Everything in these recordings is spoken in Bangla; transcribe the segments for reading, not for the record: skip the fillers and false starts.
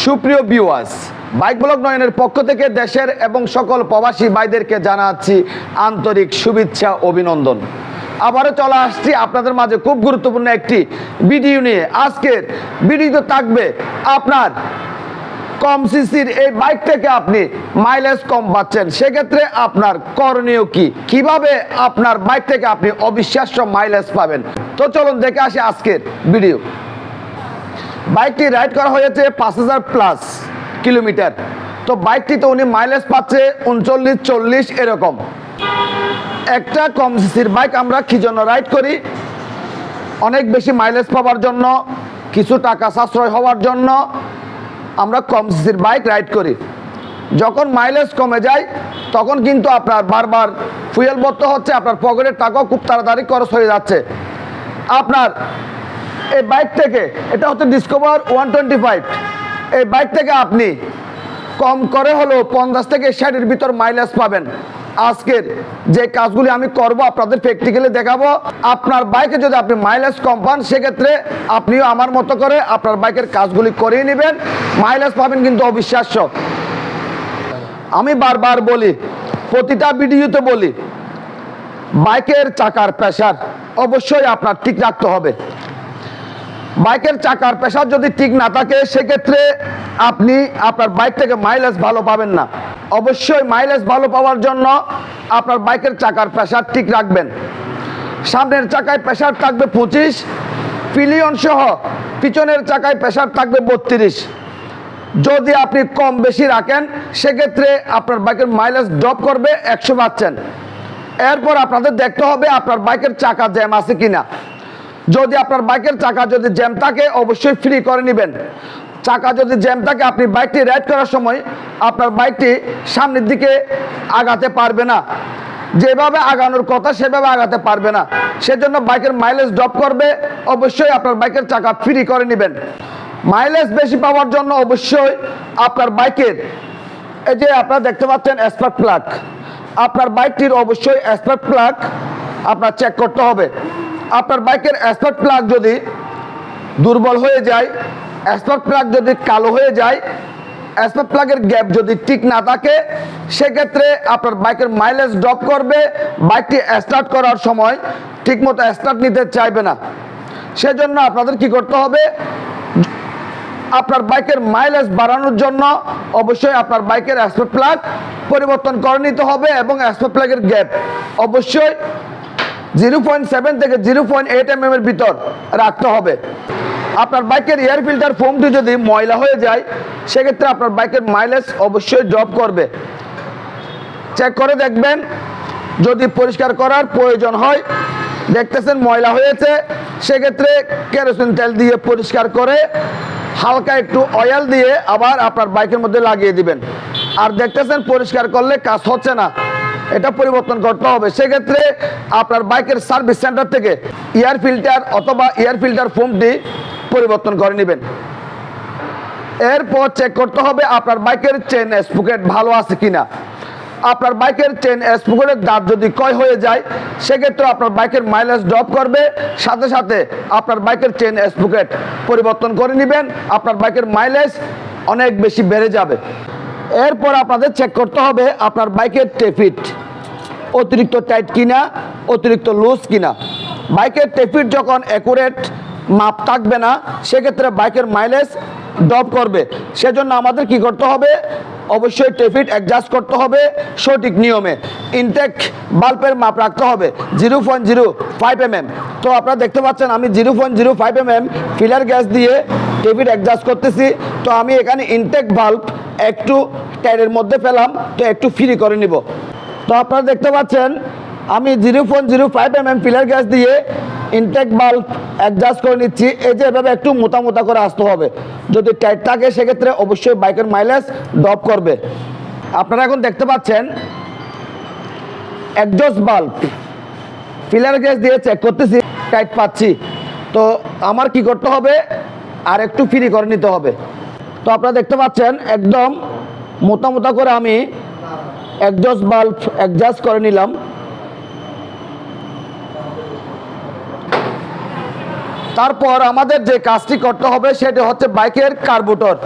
সুপ্রিয় ভিউয়ার্স, বাইক ব্লগ নয়নের পক্ষ থেকে দেশের এবং সকল প্রবাসী ভাইদেরকে জানাচ্ছি আন্তরিক শুভেচ্ছা অভিনন্দন। আবারও চলে আসছি আপনাদের মাঝে খুব গুরুত্বপূর্ণ একটি ভিডিও নিয়ে। আজকের ভিডিও থাকবে আপনার কম সিসির এই বাইক থেকে আপনি মাইলেজ কম পাচ্ছেন, সেক্ষেত্রে আপনার করণীয় কি, কিভাবে আপনার বাইক থেকে আপনি অবিশ্বাস্য মাইলেজ পাবেন। তো চলুন দেখে আসি আজকের ভিডিও। বাইকটি রাইড করা হয়েছে 5000+ কিলোমিটার। তো বাইকটিতে উনি মাইলেজ পাচ্ছে 39-40 এরকম। একটা কম সিসির বাইক আমরা কি জন্য রাইড করি? অনেক বেশি মাইলেজ পাওয়ার জন্য, কিছু টাকা সাশ্রয় হওয়ার জন্য আমরা কম সিসির বাইক রাইড করি। যখন মাইলেজ কমে যায় তখন কিন্তু আপনার বারবার ফুয়েল ভরতে হচ্ছে, আপনার পকেটের টাকাও খুব তাড়াতাড়ি খরচ হয়ে যাচ্ছে। আপনার এই বাইক থেকে, এটা হচ্ছে ডিসকভার 125, এই বাইক থেকে আপনি কম করে হলেও 50 থেকে 60-এর ভিতর মাইলেজ পাবেন। আজকের যে কাজগুলি আমি করব আপনাদের প্র্যাকটিক্যালি দেখাবো। আপনার বাইকে যদি আপনি মাইলেজ কম পান, সেক্ষেত্রে আপনিও আমার মতো করে আপনার বাইকের কাজগুলি করিয়ে নেবেন, মাইলেজ পাবেন কিন্তু অবিশ্বাস্য। আমি বারবার বলি, প্রতিটা ভিডিওতে বলি, বাইকের চাকার প্রেসার অবশ্যই আপনার ঠিক রাখতে হবে। বাইকের চাকার প্রেসার যদি ঠিক না থাকে, সেক্ষেত্রে আপনি আপনার বাইক থেকে মাইলেজ ভালো পাবেন না। অবশ্যই মাইলেজ ভালো পাওয়ার জন্য আপনার বাইকের চাকার প্রেসার ঠিক রাখবেন। সামনের চাকায় প্রেসার থাকবে 25, পিলিয়ন সহ পিছনের চাকায় প্রেসার থাকবে 32। যদি আপনি কম বেশি রাখেন, সেক্ষেত্রে আপনার বাইকের মাইলেজ ড্রপ করবে 100 পাচ্ছেন। এরপর আপনাদের দেখতে হবে আপনার বাইকের চাকা জ্যাম আছে কিনা। যদি আপনার বাইকের চাকা যদি জ্যাম থাকে, অবশ্যই ফ্রি করে নেবেন। চাকা যদি জ্যাম থাকে, আপনি বাইকটি রাইড করার সময় আপনার বাইকটি সামনের দিকে আগাতে পারবে না, যেভাবে আগানোর কথা সেভাবে আগাতে পারবে না। সেজন্য বাইকের মাইলেজ ড্রপ করবে। অবশ্যই আপনার বাইকের চাকা ফ্রি করে নেবেন। মাইলেজ বেশি পাওয়ার জন্য অবশ্যই আপনার বাইকের এই যে আপনারা দেখতে পাচ্ছেন স্পার্ক প্লাগ, আপনার বাইকটির অবশ্যই স্পার্ক প্লাগ আপনার চেক করতে হবে। আপনার বাইকের স্পার্ক প্লাগ যদি দুর্বল হয়ে যায়, স্পার্ক প্লাগ যদি কালো হয়ে যায়, স্পার্ক প্লাগের গ্যাপ যদি ঠিক না থাকে, সেক্ষেত্রে আপনার বাইকের মাইলেজ ড্রপ করবে। বাইকটি স্টার্ট করার সময় ঠিকমতো স্টার্ট নিতে চাইবে না। সেজন্য আপনাদের কি করতে হবে? আপনার বাইকের মাইলেজ বাড়ানোর জন্য অবশ্যই আপনার বাইকের স্পার্ক প্লাগ পরিবর্তন করে নিতে হবে এবং স্পার্ক প্লাগের গ্যাপ অবশ্যই 0.7 থেকে 0.8 mm এর ভিতর রাখতে হবে। আপনার বাইকের এয়ার ফিল্টার ফোমটি যদি ময়লা হয়ে যায়, সেক্ষেত্রে আপনার বাইকের মাইলেজ অবশ্যই ড্রপ করবে। চেক করে দেখবেন, যদি পরিষ্কার করার প্রয়োজন হয়, দেখতেছেন ময়লা হয়েছে, সেক্ষেত্রে কেরোসিন তেল দিয়ে পরিষ্কার করে হালকা একটু অয়েল দিয়ে আবার আপনার বাইকের মধ্যে লাগিয়ে দিবেন। আর দেখতেছেন পরিষ্কার করলে কাজ হচ্ছে না, এটা পরিবর্তন করতে হবে। সেক্ষেত্রে আপনার বাইকের সার্ভিস সেন্টার থেকে এয়ার ফিল্টার অথবা এয়ার ফিল্টার ফোমটি পরিবর্তন করে নেবেন। এরপর চেক করতে হবে আপনার বাইকের চেন স্প্রকেট ভালো আছে কিনা। আপনার বাইকের চেন স্প্রকেটের দাঁত যদি ক্ষয় হয়ে যায়, সেক্ষেত্রে আপনার বাইকের মাইলেজ ড্রপ করবে। সাথে সাথে আপনার বাইকের চেন স্প্রকেট পরিবর্তন করে নেবেন, আপনার বাইকের মাইলেজ অনেক বেশি বেড়ে যাবে। এরপর আপনাদের চেক করতে হবে আপনার বাইকের টেফিট অতিরিক্ত টাইট কিনা, অতিরিক্ত লুজ কিনা। বাইকের টেফিট যখন অ্যাকুরেট মাপ থাকবে না, সেক্ষেত্রে বাইকের মাইলেজ ড্রপ করবে। সেজন্য আমাদের কি করতে হবে? অবশ্যই টেফিট অ্যাডজাস্ট করতে হবে সঠিক নিয়মে। ইনটেক বাল্বের মাপ রাখতে হবে 0.05 mm। তো আপনারা দেখতে পাচ্ছেন আমি 0.05 mm ফিলার গ্যাস দিয়ে টেফিট অ্যাডজাস্ট করতেছি। তো আমি এখানে ইনটেক বাল্ব একটু টায়ারের মধ্যে পেলাম, তো একটু ফ্রি করে নিব। তো আপনারা দেখতে পাচ্ছেন আমি 0.05 mm ফিলার গ্যাস দিয়ে ইনটেক বাল্ব অ্যাডজাস্ট করে নিচ্ছি। এই যে এভাবে একটু মোটা মোটা করে আসতে হবে। যদি টাইট থাকে, সেক্ষেত্রে অবশ্যই বাইকের মাইলেজ ড্রপ করবে। আপনারা এখন দেখতে পাচ্ছেন এক্সজস্ট বাল্ব ফিলার গ্যাস দিয়ে চেক করতেছি, টাইট পাচ্ছি। তো আমার কি করতে হবে? আর একটু ফ্রি করে নিতে হবে। তো আপনারা দেখতে পাচ্ছেন একদম মোটা মোটা করে আমি এক্সজস্ট বাল্ব অ্যাডজাস্ট করে নিলাম। তারপর আমাদের যে কাজটি করতে হবে সেটা হচ্ছে বাইকের কার্বুরেটর।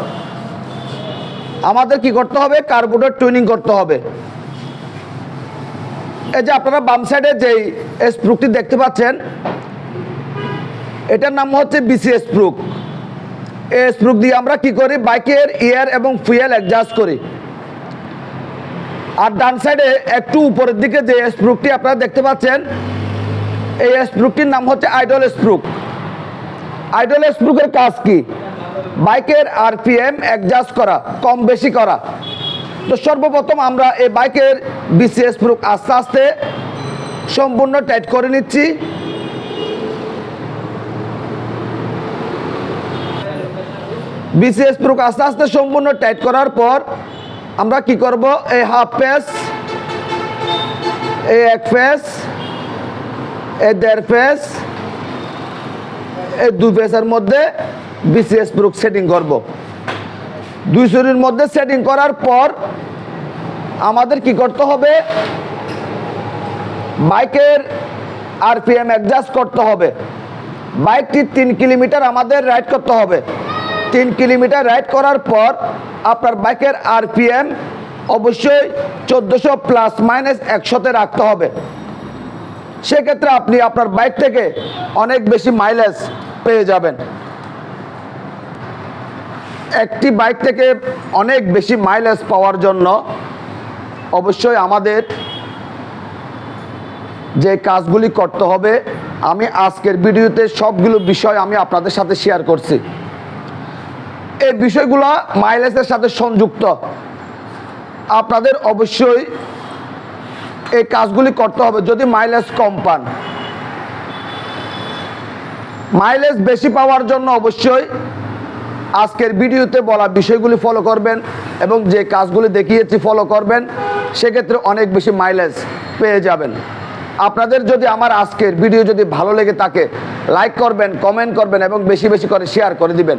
আমাদের কি করতে হবে, কার্বোরেটর টুইনিং করতে হবে। এই যে আপনারা বাম সাইডে যেই স্প্রুকটি দেখতে পাচ্ছেন, এটার নাম হচ্ছে বিসি স্প্রুক। এই স্প্রুক দিয়ে আমরা কি করি, বাইকের এয়ার এবং ফুয়েল অ্যাডজাস্ট করি। আর ডান সাইডে একটু উপরের দিকে যে স্প্রুকটি আপনারা দেখতে পাচ্ছেন, এই স্প্রুকটির নাম হচ্ছে আইডল স্প্রুক। আইডল স্প্রুকের কাজ কি, বাইকের আরপিএম অ্যাডজাস্ট করা, কম বেশি করা। তো সর্বপ্রথম আমরা এই বাইকের বিসি স্প্রুক আস্তে আস্তে সম্পূর্ণ টাইট করে নিচ্ছি। বিসি স্প্রুক আস্তে আস্তে সম্পূর্ণ টাইট করার পর আমরা কি করব, এই হাফ পেস, এই এক পেস, এই দেড় পেস, এই দুই পেসের মধ্যে বিসি স্প্রুক সেটিং করব। দুই সুরির মধ্যে সেটিং করার পর আমাদের কি করতে হবে, বাইকের আরপিএম অ্যাডজাস্ট করতে হবে। বাইকটি 3 কিলোমিটার আমাদের রাইড করতে হবে। 3 কিলোমিটার রাইড করার পর আপনার বাইকের আরপিএম অবশ্যই 1400 প্লাস মাইনাস 100-তে রাখতে হবে। সেক্ষেত্রে আপনি আপনার বাইক থেকে অনেক বেশি মাইলেজ পেয়ে যাবেন। একটি বাইক থেকে অনেক বেশি মাইলেজ পাওয়ার জন্য অবশ্যই আমাদের যে কাজগুলি করতে হবে, আমি আজকের ভিডিওতে সবগুলো বিষয় আমি আপনাদের সাথে শেয়ার করছি। এই বিষয়গুলো মাইলেজের সাথে সংযুক্ত। আপনাদের অবশ্যই এই কাজগুলি করতে হবে যদি মাইলেজ কম পান। মাইলেজ বেশি পাওয়ার জন্য অবশ্যই আজকের ভিডিওতে বলা বিষয়গুলি ফলো করবেন এবং যে কাজগুলি দেখিয়েছি ফলো করবেন, সেক্ষেত্রে অনেক বেশি মাইলেজ পেয়ে যাবেন। আপনাদের যদি আমার আজকের ভিডিও যদি ভালো লেগে থাকে, লাইক করবেন, কমেন্ট করবেন এবং বেশি বেশি করে শেয়ার করে দিবেন।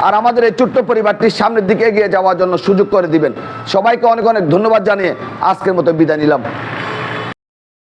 আর আমাদের এই ছোট্ট পরিবারটির সামনের দিকে এগিয়ে যাওয়ার জন্য সুযোগ করে দিবেন। সবাইকে অনেক অনেক ধন্যবাদ জানিয়ে আজকের মতো বিদায় নিলাম।